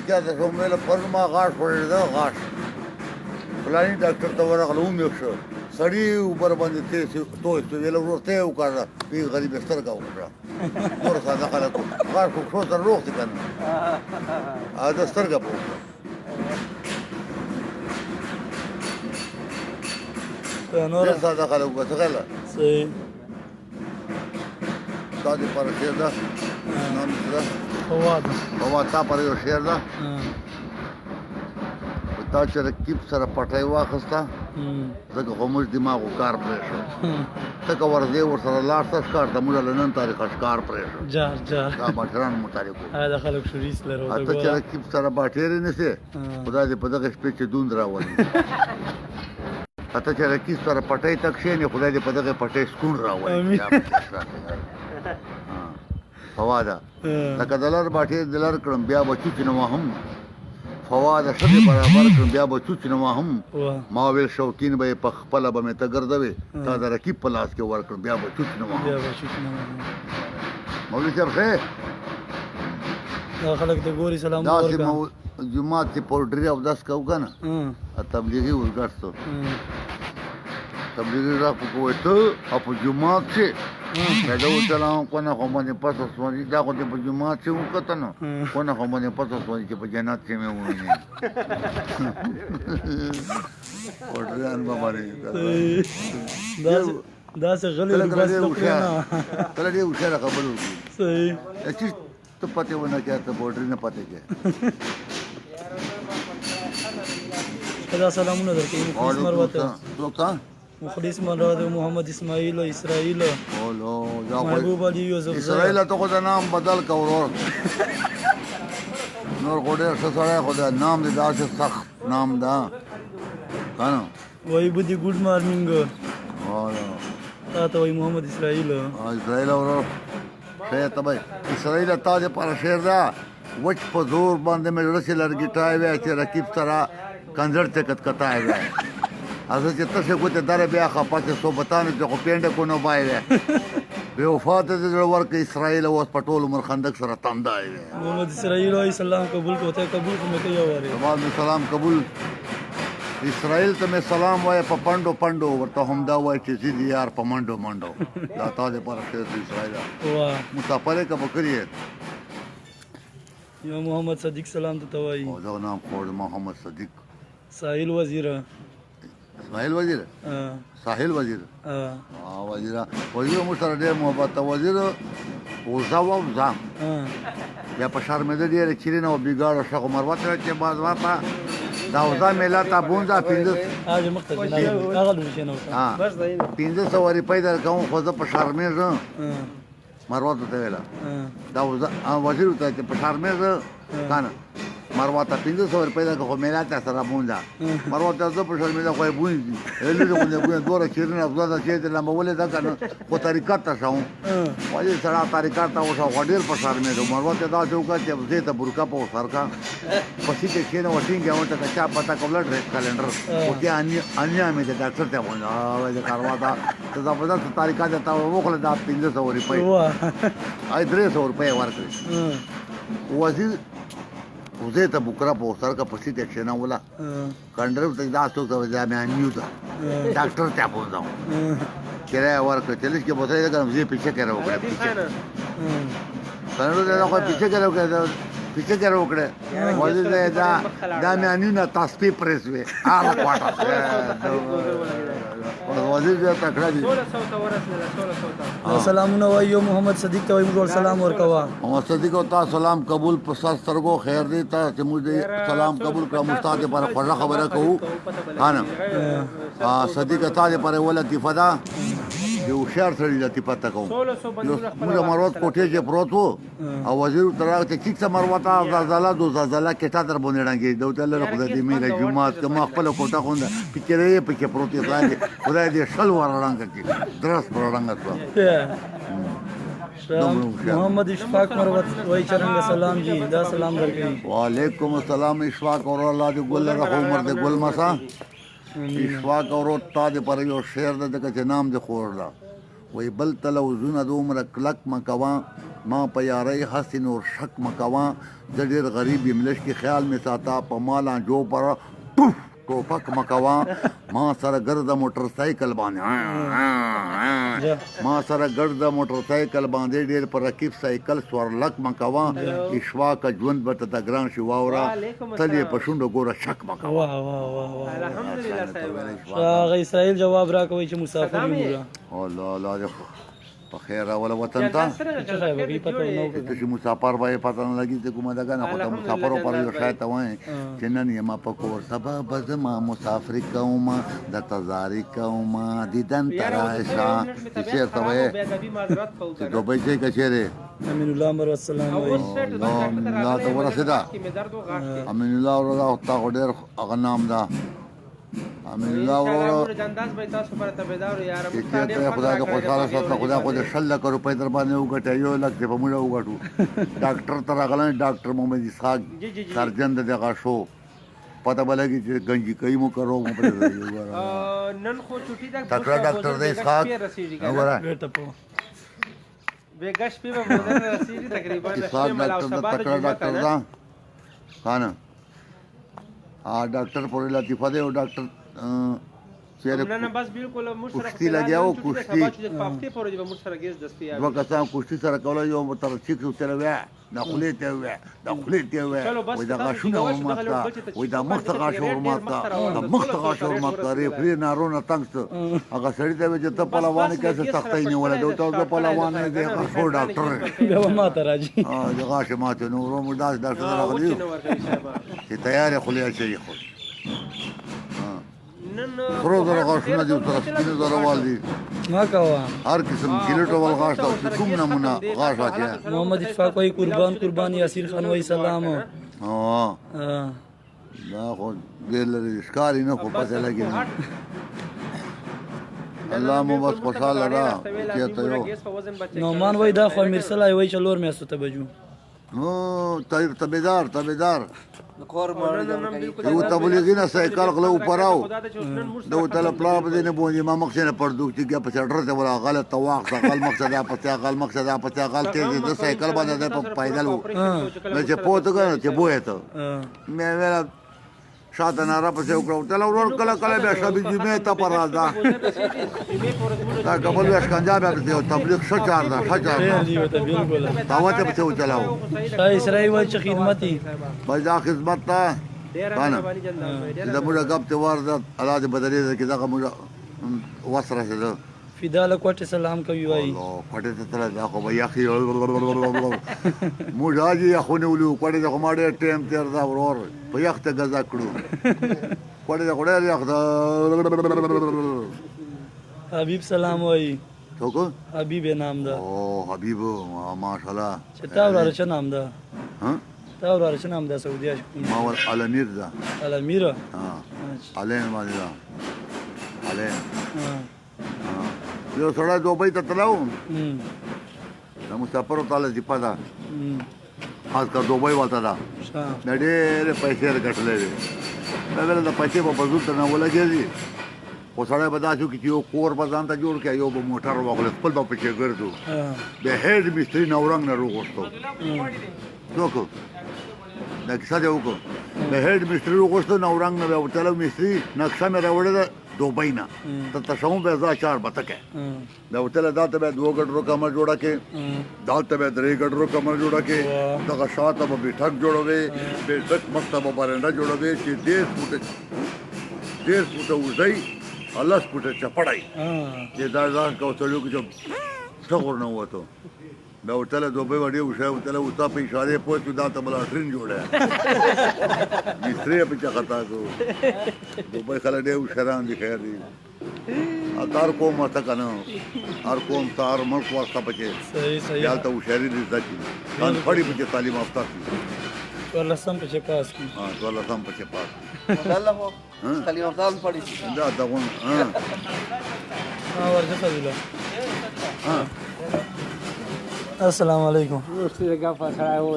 क्या ته کوم ویل پر ما غاښ وړل دا غاښ فلاني ډاکټر ته ورغله ومې شو سړي اوبر باندې تېز توی ته ویل ورته یې وکړه وی غریب سترګه وکړه نور ساده خلک غاښ خو ښو سره روغ دي که نه دا سترګه په وکړه ډېر ساده خلک وکړه څه خیال صحیح تا دې پر شعر ده نام څه ده فواد تا پر یو شعر ده تا چې رقیب سره پټۍ واخیسته ځکه خو موږ دماغو کار پرېښود ته که ورځې ورسره لاړ شه ښکار ته موږ له نن تاریخه ښکار پرېښود دا باټران متعلق وو ته چې رقیب سره باټېرې نیسې خدای دې په دغه شپې چې دوند راولي ته چې رقیب سره پټۍ ته کښېنې خدای دې په دغه پټۍ سکون راولي فواده لکه د لر باټې د لر کړم بیا به چوچ نه وهم فواده ښځې برابر کړم بیا به چوچ نه وهم ما ویل شوقین به یې په خپله به مې ته ګرځوې تا د رقیب په لاس کې ورکړم بیا به چوچ نه وهم مولوي صاحب ښې داسې جومات کې پوډري اودس کوو که نه تبلیغي ورګډ شو تبلیغي را په کوی ته او په جومات کې دا وسلام کنه خو باندې پس وسونی دا خو دې په جومات کې وکړه نو کنه خو باندې پس وسونی چې په جنت کې مې وونه پوډریان باندې دا څه غلې بس کله دې وشاره خبرو صحیح چې ته پته ونه کې ته پوډری نه پته کې خدا سلامونه درکې مخلص مخلص مراد محمد اسماعیل اسرائیل محبوب علی یوسف اسرائیل ته خو دا نام بدل کا ورور نور غوډه څه سره خو دا نام دې داسې سخت نام دا کنه وای بودی ګډ مارنینګ تا وای محمد اسرائیل اسرائیل ورور شه ته بھائی اسرائیل ته دې پر شعر دا وچ په زور باندې مې رسې لرګټای وای چې رقیب سره کنځر ته کټکټای وای ازه چې تاسو کوته دره بیا خپه چې صوبتانو چې خو پینډه کو نه بایوي به وفات دې ورکه اسرائیل اوس پټول عمر خندق سره تاندای محمد اسرائیل علیه السلام قبول کوته قبول کوم ته یو واره محمد سلام قبول اسرائیل ته مې سلام وای په پندو پندو ورته هم دا وای چې زی یار په منډو منډو دا تاسو پر شعر اسرائیل واه متفره کا بکریه یو محمد صدیق سلام ته توای او دا نام خور محمد صدیق ساحل وزیر اسماعیل وزیر ساحل وزیر وزیر مو سره ډېر محبت وزیر وزا وزا بیا په شرمېده ډېره چیرې نه و بېګاړه ښه خو مروت چې باز واته دا وزا میله ته بونځه 1500 روپۍ درکوم خو زه په شرمېږم مروت ته ویله دا وزا وزیر ته چې په شرمېږه که نه مروته 1500 روپۍ ده که خو میله ته سره بونځه مروته زه په شرمېده خو یې بونځي لرې غوندې بونځه دوره چیرونه افضل ده چې دې لمبولې ده که نه خو طریقت ته شوم وایي سړی طریقت ته وشه خو ډېر په شرمېده مروته داسې وکړه چې زه ته برکه په سر کا پسې ته کښېنه وټینګې ورته که چا پته کوله ډریس کلنډر خو کې انیا مې د ډاکټر ته بونځه وایي د کارواته ته زبردست طریقه ده ته وکړه دا 1500 روپۍ ای 300 روپۍ ورکړې وزیر وزې ته بوکره په سر کا پسې ته کښېنوله کنډر ته دا څوک ته دا مې انیو ته ډاکټر ته بونځم کرایه ورکړه چې لږ کې بوتلې ده کنه زه پیچه کړه وکړه کنډر ته خو پیچه کړه وکړه پیچه کړه وکړه وزې دا مې انیو نه تاسپې پرېس وې هغه کوټه وزیر دې تکړه دي سلامونه وایو محمد صدیق ته وایو سلام ورکوا محمد صدیق او تا سلام قبول په سترګو خیر دی تا چې موږ دې سلام قبول کړو مستاد پر خوږه خبره کوو خانم صدیق تا دې پر ولطیفه ده یو شعر سره لطیفه تا کوم موږ مروت کوټې کې پروت وو او وزیر تر ته چې مروت زلزلہ دو زلزلہ کې تا در باندې رنګي دوت الله خدای دې مې جمعات کما خپل کوټه خونده فکرې پکې پروت دی خدای دې شل ور رنګ کې درس پر رنګ محمد اشفاق مروت وای چرنګ سلام جی دا سلام درکې وعلیکم السلام اشفاق اور الله دې ګل رحم عمر دې ګل مسا اشفاق اور تا دې پر یو شعر دې چې نام دې خور دا وای بل تلو زونه د عمر کلک مکوا ما په یارۍ هسې نور شک مه کوه زه ډېر غریب یم لږ کې خیال مې ساته په ما لانجو پر ټوپک مه کوه ما سره ګرده موټر سایکل باندې ما سره ګرده موټر سایکل باندې ډېر په رقیب سایکل سورلک مه کوه اشواک ژوند به ته د ګران شي واوره تل یې په شونډو ګوره شک مه کوه واه واه واه واه هغه اسرائیل جواب راکوي چې مسافر یو الله الله دې په خیر راوله وطن ته ته چې مسافر به یې پته نه لګي چې کومه دغه نه خو ته مسافرو پر یو شاید ته وایې چې نن یم په کور سبا به زما مسافري کوم درته زاري کوم دیدن ته راشه چې چېرته به یې چې دوبۍ ځای که چېرې امین الله مروت السلام وایي الله ته ورسېده امین الله ورته تا خو ډېر هغه نام ده امین الله ورو چې ته خدای دې خوشحاله ساته خدای خو دې 6 لک روپۍ در باندې وګټي 1 لک دې په موږ وګټو ډاکټر ته راغلی ډاکټر محمد اسحاق سرجن د دغه شو پته به لګي چې گنجي کوي مو کرو مو پرې نن خو چټي دا تکړه ډاکټر دې اسحاق وګوره بیګش په مودر رسیدي تقریبا اسحاق ډاکټر دا تکړه ډاکټر دا خانه ډاکټر پورې لطیفه دی او ډاکټر چیرې نه بس بالکل موږ سره کشتي لګیاو کشتي پافته پورې به موږ سره ګیس دستیاب دوه کسان کشتي سره کوله یو تر چیک سره ویا دا خولې ته ویا دا خولې ته ویا وای دا غاښونه ورماته وای دا مخ ته غاښ ورماته دا مخ ته غاښ ورماته ریفري نارونه تنګ هغه سړی ته چې ته پهلواني کیسه سختۍ نیولې دوی ته پهلواني دی خو ډاکټر بیا ما ته راځي دا غاښ ماته نو ورو دا ډاکټر راغلی چې تیار خولې شي خو خرو زره غاښونه دي تر سپینو زره وال دي ما کوه هر قسم کیلټو ول غاښ ته کوم نمونه غاښ اچي محمد اشفاق وای قربان یاسین خان وای سلام دا خو ډېر لري ښکاري نه خو پته لګي الله مو بس خوشاله را چې ته یو نومان وای دا خو مرسلای وای چلور میاستو ته بجو نو تابعدار یو تبلیغی نه سایکل غلو پراو دو تل پلا په دې نه بونې ما مخ نه پردو چې په چړر ته ولا غلط تواق سقل مقصد په غل ته د سایکل باندې په پیدل وو مې چې پوتګه چې بوې ته مې ویل شاته ناره پسې وکړو تل ورور کله بیا شبي جمعه ته پر راځه دا قبل وش کنجا بیا په تبلیغ شچار دا شچار دا وته په څو چلاو اسرائیل وای چې خدمتي بس دا خدمت ته باندې دا موږ غب ته ورده الله دې بدلې کې دا موږ وسره ده فداله کوټه سلام کوي وای الله کوټه ته تل دا خو بیا خي موږ راځي خو نه ولو کوټه ته ما ډېر ټیم تیر دا ورور په یخت غزا کړو کوټه ته ډېر یخت حبیب سلام وای څوک حبیب نام ده او حبیب ماشاءالله چې تا وراره څه نام ده ها تا وراره څه نام ده سعودي ما ول علمیر ده علمیر ها علین باندې ده علین یو سړی دوبۍ ته تلو د مسافرو تعالی دی پدا خاص کر دوبۍ وته دا ډېرې پیسې ګټلې وي دا ول د پیسې په بزرګ نه ولګېږي خو سړی به داسې وکړي چې یو کور به ځان ته جوړ کړي یو به موټر واخلي خپل به پکې ګرځو د هیډ مستري نورنګ نه روغوښتو څوک دا کیسه دی وکړو د هیډ مستري روغوښتو نورنګ نه به وتلو مستري نقشه مې راوړې ده دوبۍ نه ته تشوم به ځا چار بتکه دا وتله دا ته به 2 ګډرو کمر جوړه کې دا ته به 3 ګډرو کمر جوړه کې دغه شاته به بیٹھک جوړوي بیٹھک مکتب برنده جوړوي چې 10 فوټه وځي الله سپوټه چپړای چې دا ځان کو څلو کې څغور نه وته دا وتله دوبۍ وړي وشه وتله وتا په اشاره پوه دا ته بل ټرین جوړه مستری په چاته کو دوبۍ خلک ډېر شران دي خیر دي اتار کوم ماته کنه ار کوم تار ملک واسطه پچې صحیح یالته وشاري دي ځکه ان پړي په تعلیم یافته والله سم په پاس کی والله سم په پاس الله هو تعلیم یافته پړي دا دغون ورته سویلا السلام علیکم उसकी जगह पर खड़ा है वो